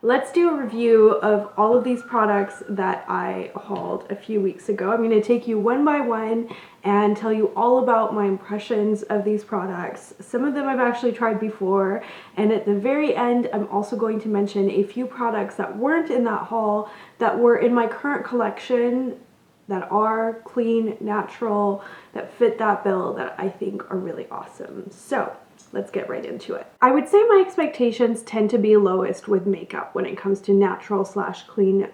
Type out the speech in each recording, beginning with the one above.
Let's do a review of all of these products that I hauled a few weeks ago. I'm going to take you one by one and tell you all about my impressions of these products. Some of them I've actually tried before, and at the very end I'm also going to mention a few products that weren't in that haul that were in my current collection that are clean, natural, that fit that bill, that I think are really awesome. So let's get right into it. I would say my expectations tend to be lowest with makeup when it comes to natural / clean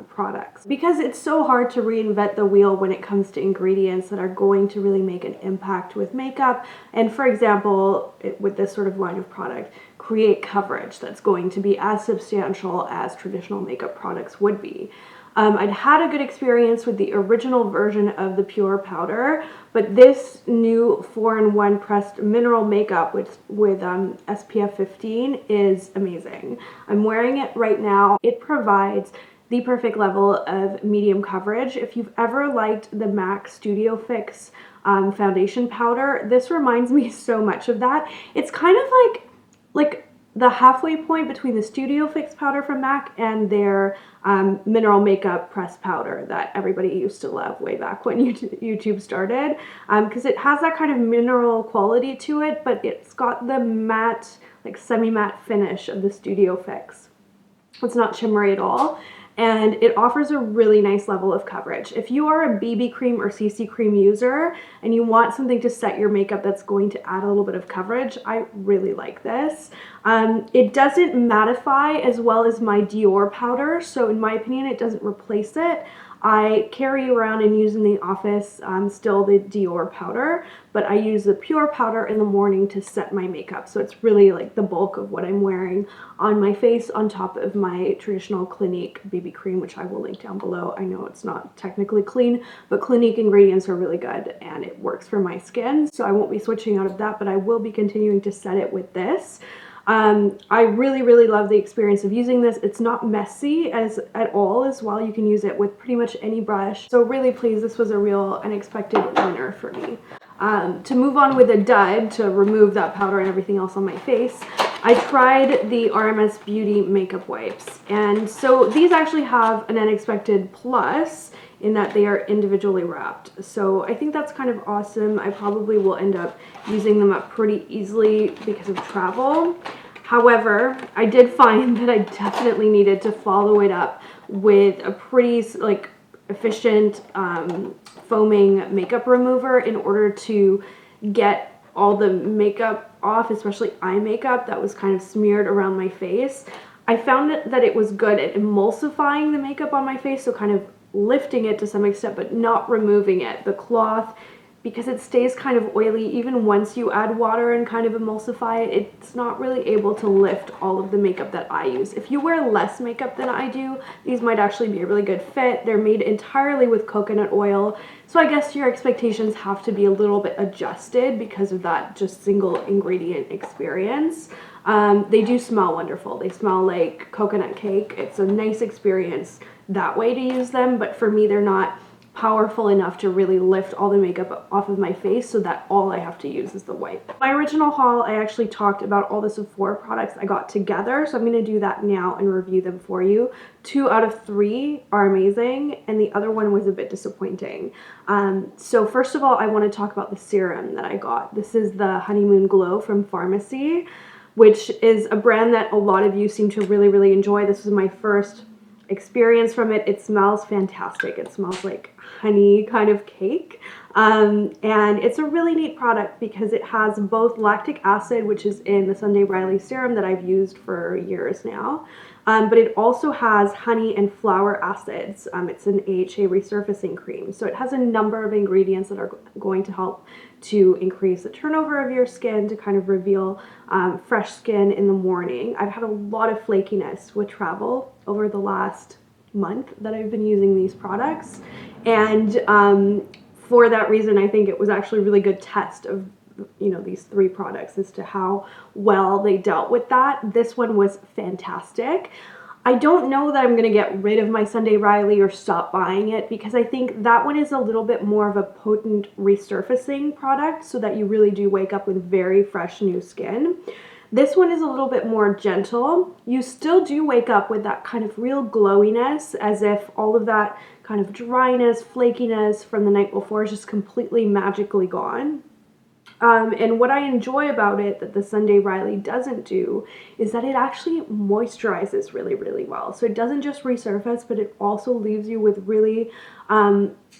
products, because it's so hard to reinvent the wheel when it comes to ingredients that are going to really make an impact with makeup. And for example, with this sort of line of product, create coverage that's going to be as substantial as traditional makeup products would be. I'd had a good experience with the original version of the Pur Powder, but this new 4-in-1 pressed mineral makeup with SPF 15 is amazing. I'm wearing it right now. It provides the perfect level of medium coverage. If you've ever liked the MAC Studio Fix foundation powder, this reminds me so much of that. It's kind of like the halfway point between the Studio Fix powder from MAC and their mineral makeup pressed powder that everybody used to love way back when YouTube started, because it has that kind of mineral quality to it, but it's got the matte, like semi-matte finish of the Studio Fix. It's not shimmery at all, and it offers a really nice level of coverage. If you are a BB cream or CC cream user and you want something to set your makeup that's going to add a little bit of coverage, I really like this. It doesn't mattify as well as my Dior powder, so in my opinion it doesn't replace it. I carry around and use in the office still the Dior powder, but I use the Pur powder in the morning to set my makeup. So it's really like the bulk of what I'm wearing on my face on top of my traditional Clinique BB cream, which I will link down below. I know it's not technically clean, but Clinique ingredients are really good and it works for my skin. So I won't be switching out of that, but I will be continuing to set it with this. I really love the experience of using this. It's not messy at all as well. You can use it with pretty much any brush. So really pleased, this was a real unexpected winner for me. To move on with a dud, to remove that powder and everything else on my face, I tried the RMS Beauty makeup wipes. And so these actually have an unexpected plus in that they are individually wrapped. So I think that's kind of awesome. I probably will end up using them up pretty easily because of travel. However, I did find that I definitely needed to follow it up with a pretty efficient foaming makeup remover in order to get all the makeup off, especially eye makeup that was kind of smeared around my face. I found that it was good at emulsifying the makeup on my face, so kind of lifting it to some extent, but not removing it. The cloth, because it stays kind of oily, even once you add water and kind of emulsify it, it's not really able to lift all of the makeup that I use. If you wear less makeup than I do, these might actually be a really good fit. They're made entirely with coconut oil, so I guess your expectations have to be a little bit adjusted because of that just single ingredient experience. They do smell wonderful. They smell like coconut cake. It's a nice experience that way to use them, but for me they're not powerful enough to really lift all the makeup off of my face, so that all I have to use is the wipe. My original haul, I actually talked about all the Sephora products I got together, so I'm going to do that now and review them for you. 2 out of 3 are amazing, and the other one was a bit disappointing. So first of all, I want to talk about the serum that I got. This is the Honeymoon Glow from Pharmacy, which is a brand that a lot of you seem to really enjoy. This was my first experience from it. It smells fantastic. It smells like honey kind of cake, and it's a really neat product because it has both lactic acid, which is in the Sunday Riley serum that I've used for years now, but it also has honey and flower acids. It's an AHA resurfacing cream, so it has a number of ingredients that are going to help to increase the turnover of your skin, to kind of reveal fresh skin in the morning. I've had a lot of flakiness with travel over the last month that I've been using these products, and for that reason I think it was actually a really good test of, you know, these 3 products as to how well they dealt with that. This one was fantastic. I don't know that I'm going to get rid of my Sunday Riley or stop buying it, because I think that one is a little bit more of a potent resurfacing product, so that you really do wake up with very fresh new skin. This one is a little bit more gentle. You still do wake up with that kind of real glowiness, as if all of that kind of dryness, flakiness from the night before is just completely magically gone. And what I enjoy about it that the Sunday Riley doesn't do is that it actually moisturizes really, really well. So it doesn't just resurface, but it also leaves you with really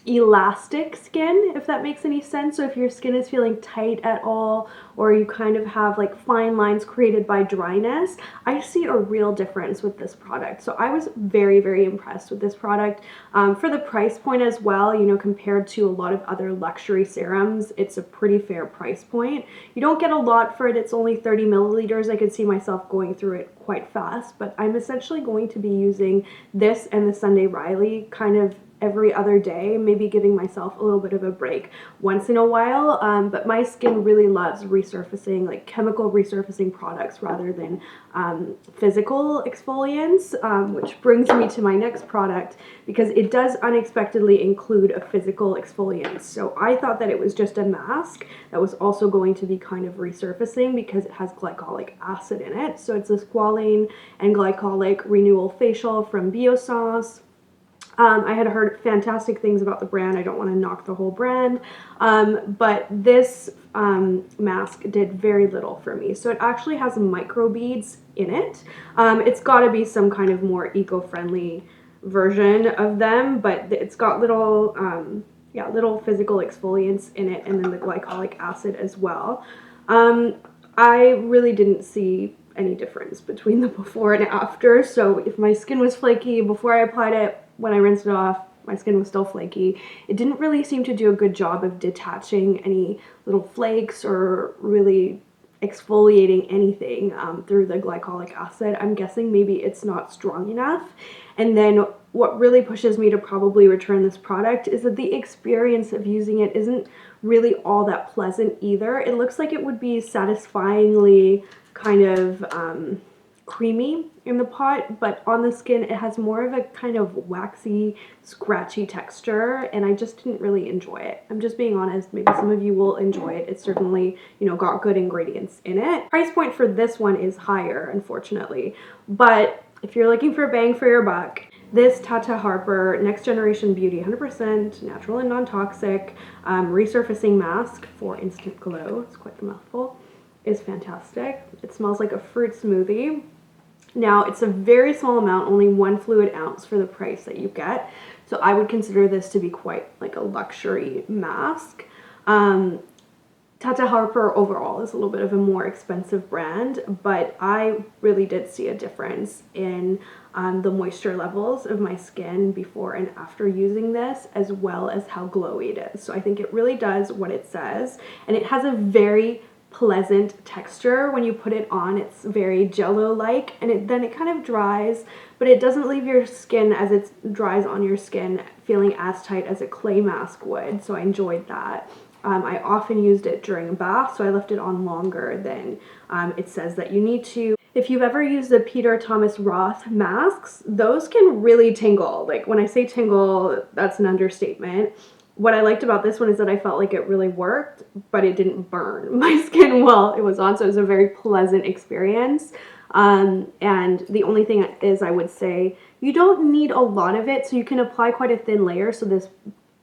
elastic skin, if that makes any sense. So if your skin is feeling tight at all, or you kind of have like fine lines created by dryness, I see a real difference with this product. So I was very, very impressed with this product. For the price point as well, you know, compared to a lot of other luxury serums, it's a pretty fair price point. You don't get a lot for it. It's only 30 milliliters. I could see myself going through it quite fast, but I'm essentially going to be using this and the Sunday Riley kind of every other day, maybe giving myself a little bit of a break once in a while, but my skin really loves resurfacing, like chemical resurfacing products rather than physical exfoliants, which brings me to my next product, because it does unexpectedly include a physical exfoliant. So I thought that it was just a mask that was also going to be kind of resurfacing because it has glycolic acid in it. So it's a squalane and glycolic renewal facial from Biossance. I had heard fantastic things about the brand. I don't want to knock the whole brand, but this mask did very little for me. So it actually has micro beads in it. It's got to be some kind of more eco-friendly version of them, but it's got little, little physical exfoliants in it, and then the glycolic acid as well. I really didn't see any difference between the before and after. So if my skin was flaky before I applied it, when I rinsed it off, my skin was still flaky. It didn't really seem to do a good job of detaching any little flakes or really exfoliating anything through the glycolic acid. I'm guessing maybe it's not strong enough. And then what really pushes me to probably return this product is that the experience of using it isn't really all that pleasant either. It looks like it would be satisfyingly kind of creamy in the pot, but on the skin it has more of a kind of waxy, scratchy texture, and I just didn't really enjoy it. I'm just being honest. Maybe some of you will enjoy it. It's certainly, you know, got good ingredients in it. Price point for this one is higher, unfortunately, but if you're looking for bang for your buck, this Tata Harper Next Generation Beauty 100% natural and non-toxic resurfacing mask for instant glow, it's quite the mouthful, is fantastic. It smells like a fruit smoothie. Now, it's a very small amount, only 1 fluid ounce for the price that you get. So I would consider this to be quite like a luxury mask. Tata Harper overall is a little bit of a more expensive brand, but I really did see a difference in the moisture levels of my skin before and after using this, as well as how glowy it is. So I think it really does what it says, and it has a very pleasant texture when you put it on. It's very jello-like, and then it kind of dries, but it doesn't leave your skin, as it dries on your skin, feeling as tight as a clay mask would. So I enjoyed that. I often used it during a bath, so I left it on longer than it says that you need to. If you've ever used the Peter Thomas Roth masks, those can really tingle. Like, when I say tingle, that's an understatement. What I liked about this one is that I felt like it really worked, but it didn't burn my skin while it was on, so it was a very pleasant experience. And the only thing is, I would say, you don't need a lot of it, so you can apply quite a thin layer, so this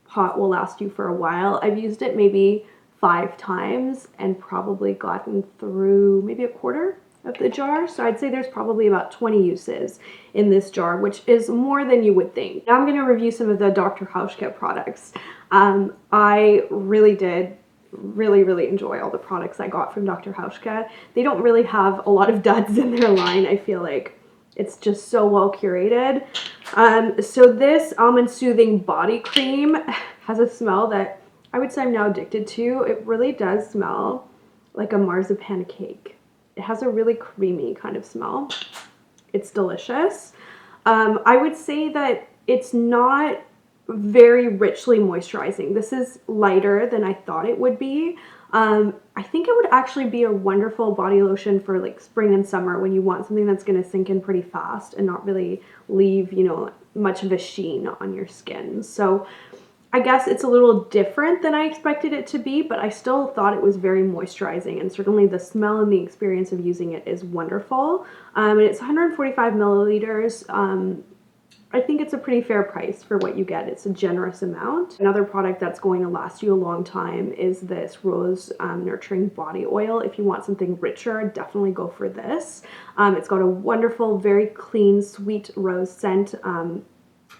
pot will last you for a while. I've used it maybe 5 times and probably gotten through maybe a quarter of the jar, so I'd say there's probably about 20 uses in this jar, which is more than you would think. Now I'm going to review some of the Dr. Hauschka products. I really did really enjoy all the products I got from Dr. Hauschka. They don't really have a lot of duds in their line. I feel like it's just so well curated. So this Almond Soothing Body Cream has a smell that I would say I'm now addicted to. It really does smell like a marzipan cake. It has a really creamy kind of smell. It's delicious. I would say that it's not very richly moisturizing. This is lighter than I thought it would be. I think it would actually be a wonderful body lotion for like spring and summer, when you want something that's going to sink in pretty fast and not really leave, you know, much of a sheen on your skin. So I guess it's a little different than I expected it to be, but I still thought it was very moisturizing, and certainly the smell and the experience of using it is wonderful. And it's 145 milliliters. I think it's a pretty fair price for what you get. It's a generous amount. Another product that's going to last you a long time is this Rose Nurturing Body Oil. If you want something richer, definitely go for this. It's got a wonderful, very clean, sweet rose scent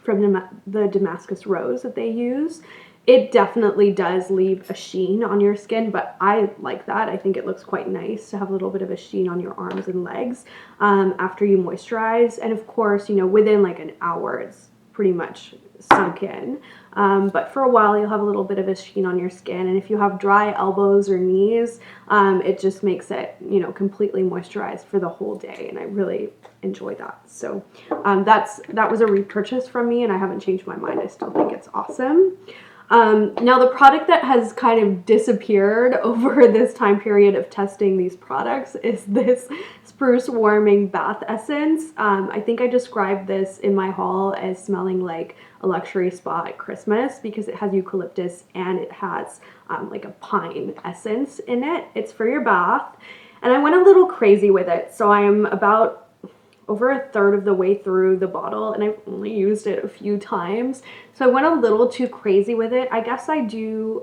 from the Damascus rose that they use. It definitely does leave a sheen on your skin, but I like that. I think it looks quite nice to have a little bit of a sheen on your arms and legs after you moisturize. And of course, you know, within like an hour, it's pretty much sunk in. But for a while, you'll have a little bit of a sheen on your skin. And if you have dry elbows or knees, it just makes it, you know, completely moisturized for the whole day. And I really enjoy that. So that was a repurchase from me, and I haven't changed my mind. I still think it's awesome. Now the product that has kind of disappeared over this time period of testing these products is this Spruce Warming Bath Essence. I think I described this in my haul as smelling like a luxury spa at Christmas because it has eucalyptus and it has like a pine essence in it. It's for your bath, and I went a little crazy with it. So I'm about over a third of the way through the bottle, and I've only used it a few times. So I went a little too crazy with it. I guess I do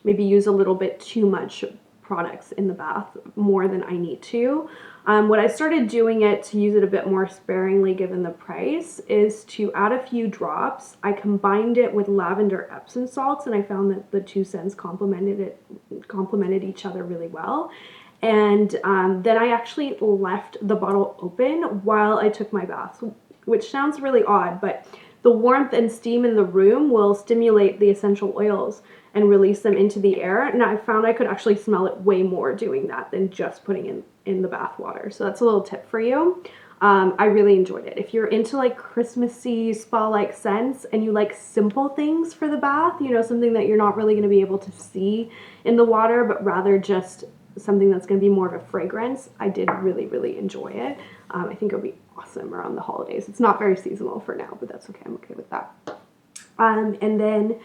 maybe use a little bit too much products in the bath, more than I need to. What I started doing it to use it a bit more sparingly given the price is to add a few drops. I combined it with lavender Epsom salts, and I found that the two scents complemented each other really well. And then I actually left the bottle open while I took my bath, which sounds really odd, but the warmth and steam in the room will stimulate the essential oils and release them into the air. And I found I could actually smell it way more doing that than just putting in the bath water. So that's a little tip for you. I really enjoyed it. If you're into like Christmassy spa-like scents and you like simple things for the bath, you know, something that you're not really going to be able to see in the water, but rather just something that's going to be more of a fragrance, I did really, really enjoy it. I think it'll be awesome around the holidays. It's not very seasonal for now, but that's okay. I'm okay with that. And then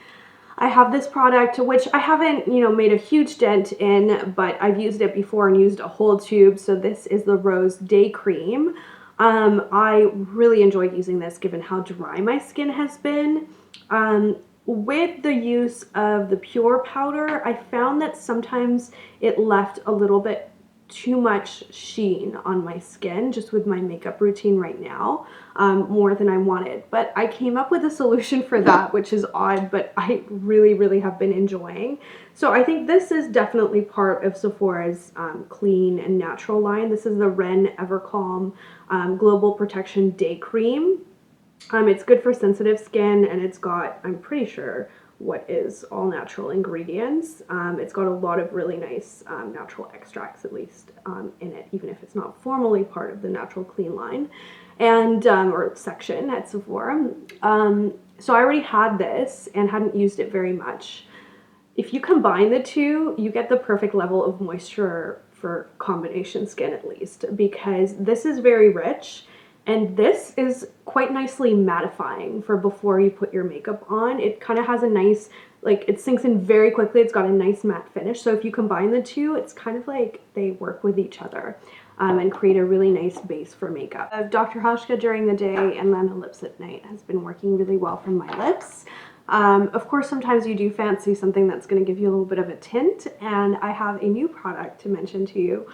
I have this product, which I haven't, you know, made a huge dent in, but I've used it before and used a whole tube. So this is the Rose Day Cream. I really enjoyed using this given how dry my skin has been. With the use of the Pur powder, I found that sometimes it left a little bit too much sheen on my skin just with my makeup routine right now, more than I wanted. But I came up with a solution for that, which is odd, but I really, really have been enjoying. So I think this is definitely part of Sephora's clean and natural line. This is the Ren Evercalm Global Protection Day Cream. It's good for sensitive skin, and it's got, I'm pretty sure, what is all natural ingredients. It's got a lot of really nice natural extracts, at least, in it, even if it's not formally part of the natural clean line and or section at Sephora. So I already had this and hadn't used it very much. If you combine the two, you get the perfect level of moisture for combination skin, at least, because this is very rich. And this is quite nicely mattifying for before you put your makeup on. It kind of has a nice, like, it sinks in very quickly. It's got a nice matte finish. So if you combine the two, it's kind of like they work with each other and create a really nice base for makeup. Dr. Hauschka during the day and then the lips at night has been working really well for my lips. Of course, sometimes you do fancy something that's going to give you a little bit of a tint, and I have a new product to mention to you,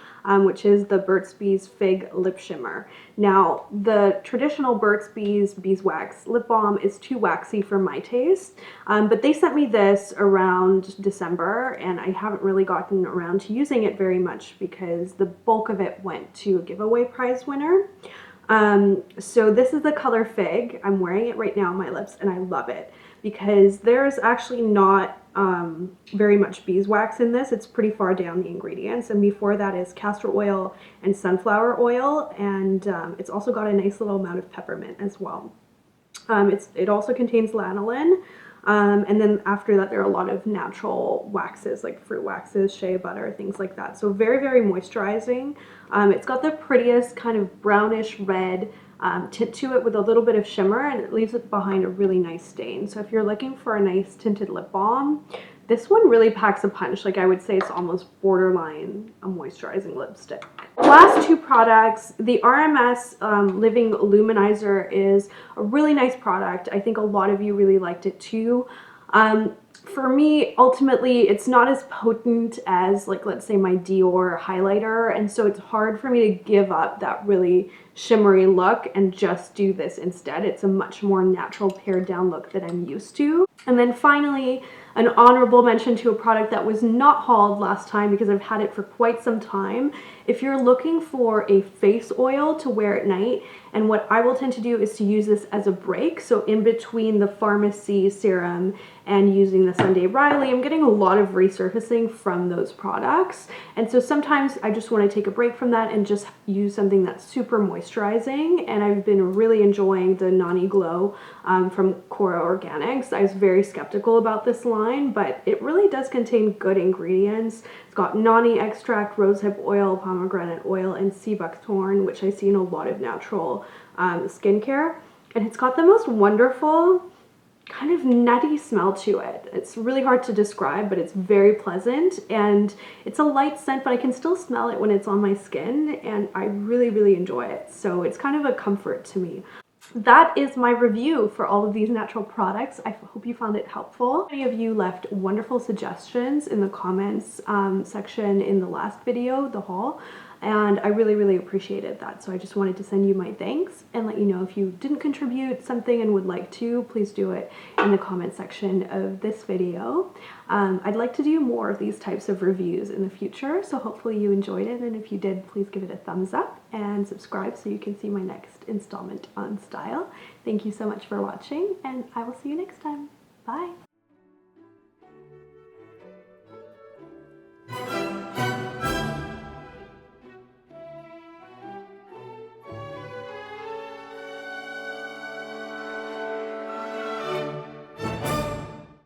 which is the Burt's Bees Fig Lip Shimmer. Now, the traditional Burt's Bees Beeswax lip balm is too waxy for my taste, but they sent me this around December, and I haven't really gotten around to using it very much because the bulk of it went to a giveaway prize winner. So this is the color Fig. I'm wearing it right now on my lips, and I love it because there's actually not very much beeswax in this. It's pretty far down the ingredients, and before that is castor oil and sunflower oil, and it's also got a nice little amount of peppermint as well. It also contains lanolin, and then after that there are a lot of natural waxes like fruit waxes, shea butter, things like that. So very, very moisturizing. It's got the prettiest kind of brownish red tint to it with a little bit of shimmer, and it leaves it behind a really nice stain. So if you're looking for a nice tinted lip balm, this one really packs a punch. Like, I would say it's almost borderline a moisturizing lipstick. Last two products, the RMS Living Luminizer is a really nice product. I think a lot of you really liked it too. For me, ultimately, it's not as potent as, like, let's say my Dior highlighter, and so it's hard for me to give up that really shimmery look and just do this instead. It's a much more natural pared down look that I'm used to. And then finally, an honorable mention to a product that was not hauled last time because I've had it for quite some time. If you're looking for a face oil to wear at night, and what I will tend to do is to use this as a break, so in between the pharmacy serum and using the Sunday Riley, I'm getting a lot of resurfacing from those products. And so sometimes I just want to take a break from that and just use something that's super moisturizing. And I've been really enjoying the Nani Glow from Cora Organics. I was very skeptical about this line, but it really does contain good ingredients. It's got nani extract, rosehip oil, pomegranate oil, and sea buckthorn, which I see in a lot of natural skincare. And it's got the most wonderful kind of nutty smell to it. It's really hard to describe, but it's very pleasant, and it's a light scent, but I can still smell it when it's on my skin, and I really, really enjoy it. So it's kind of a comfort to me. That is my review for all of these natural products. I hope you found it helpful. Many of you left wonderful suggestions in the comments section in the last video, the haul, and I really, really appreciated that. So I just wanted to send you my thanks and let you know if you didn't contribute something and would like to, please do it in the comment section of this video. I'd like to do more of these types of reviews in the future, so hopefully you enjoyed it, and if you did, please give it a thumbs up and subscribe so you can see my next installment on style. Thank you so much for watching, and I will see you next time. Bye!